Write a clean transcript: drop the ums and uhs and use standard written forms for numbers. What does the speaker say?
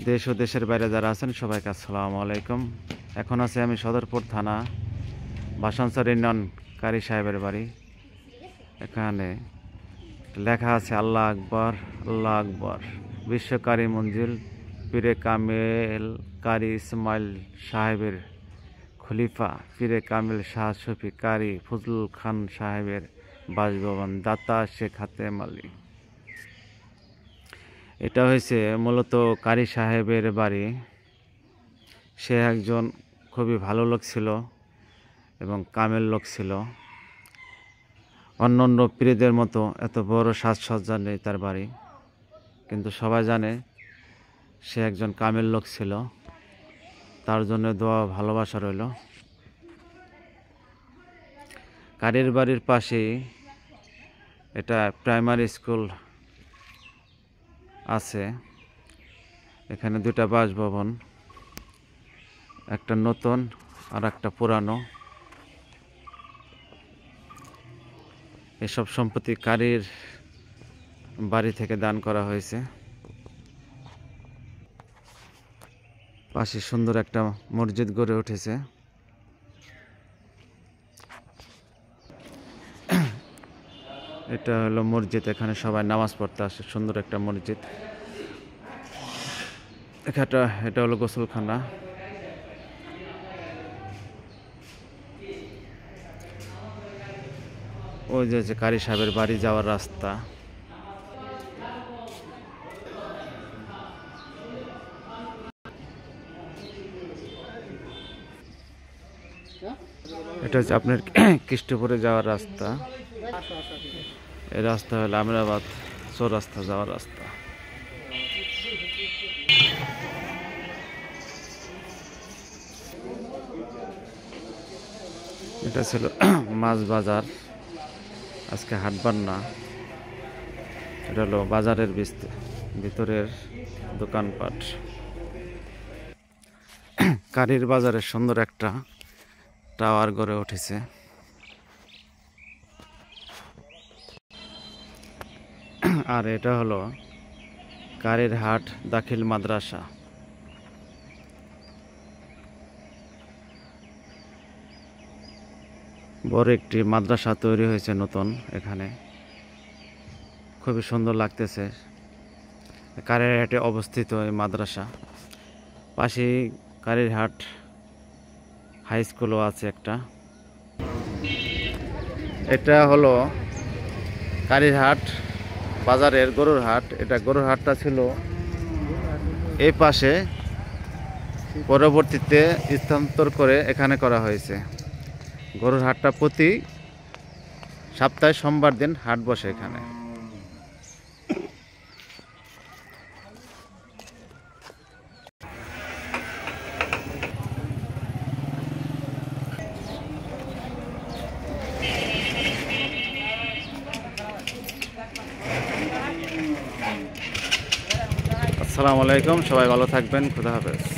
দেশ ও দেশের বাইরে যারা আছেন সবাইকে আসসালামু আলাইকুম। এখন আছি আমি সদরপুর থানা বাসানচর ইউনিয়ন কারি সাহেবের বাড়ি। এখানে লেখা আছে আল্লাহ আকবর আল্লাহ আকবর। বিশ্বকারী মঞ্জিল পীরে কামেল কারি ইসমাইল সাহেবের খলিফা পীরে কামেল শাহ শফি কারি ফজলুল খান সাহেবের বাসভবন, দাতা শেখ হাতেম আলী। এটা হয়েছে মূলত কারি সাহেবের বাড়ি। সে একজন খুবই ভালো লোক ছিল এবং কামেল লোক ছিল। অন্যান্য পীরদের মতো এত বড় সাজসজ্জা নেই তার বাড়ি, কিন্তু সবাই জানে সে একজন কামেল লোক ছিল। তার জন্য দোয়া ভালোবাসা রইল। কারির বাড়ির পাশেই এটা প্রাইমারি স্কুল আছে। এখানে দুটা বাসভবন, একটা নতুন আর একটা পুরানো। এসব সম্পত্তি কারির বাড়ি থেকে দান করা হয়েছে। পাশে সুন্দর একটা মসজিদ গড়ে উঠেছে। এটা হলো মসজিদ, এখানে সবাই নামাজ পড়তে আসে। সুন্দর একটা মসজিদ। এটা হলো গোসলখানা। ওই যে কারি সাহেবের বাড়ি যাওয়ার রাস্তা। এটা হচ্ছে আপনার কৃষ্ণপুরে যাওয়ার রাস্তা। এই রাস্তা হলো আমিরাবাদ চৌরাস্তা যাওয়ার রাস্তা। এটা ছিল মাছ বাজার, আজকে হাটবার না। এটা হলো বাজারের ভিতরের দোকানপাট। কারির বাজারে সুন্দর একটা টাওয়ার গড়ে উঠেছে। আর এটা হলো কারির হাট দাখিল মাদ্রাসা। বড় একটি মাদ্রাসা তৈরি হয়েছে নতুন এখানে, খুবই সুন্দর লাগতেছে। কারির হাটে অবস্থিত এই মাদ্রাসা। পাশেই কারির হাট হাই স্কুলও আছে একটা। এটা হলো কারির হাট বাজারের গরুর হাট। এটা গরুর হাটটা ছিল এই পাশে, পরবর্তীতে স্থানান্তর করে এখানে করা হয়েছে। গরুর হাটটা প্রতি সপ্তাহে সোমবার দিন হাট বসে এখানে। আসসালামু আলাইকুম, সবাই ভালো থাকবেন। খুদা হাফেজ।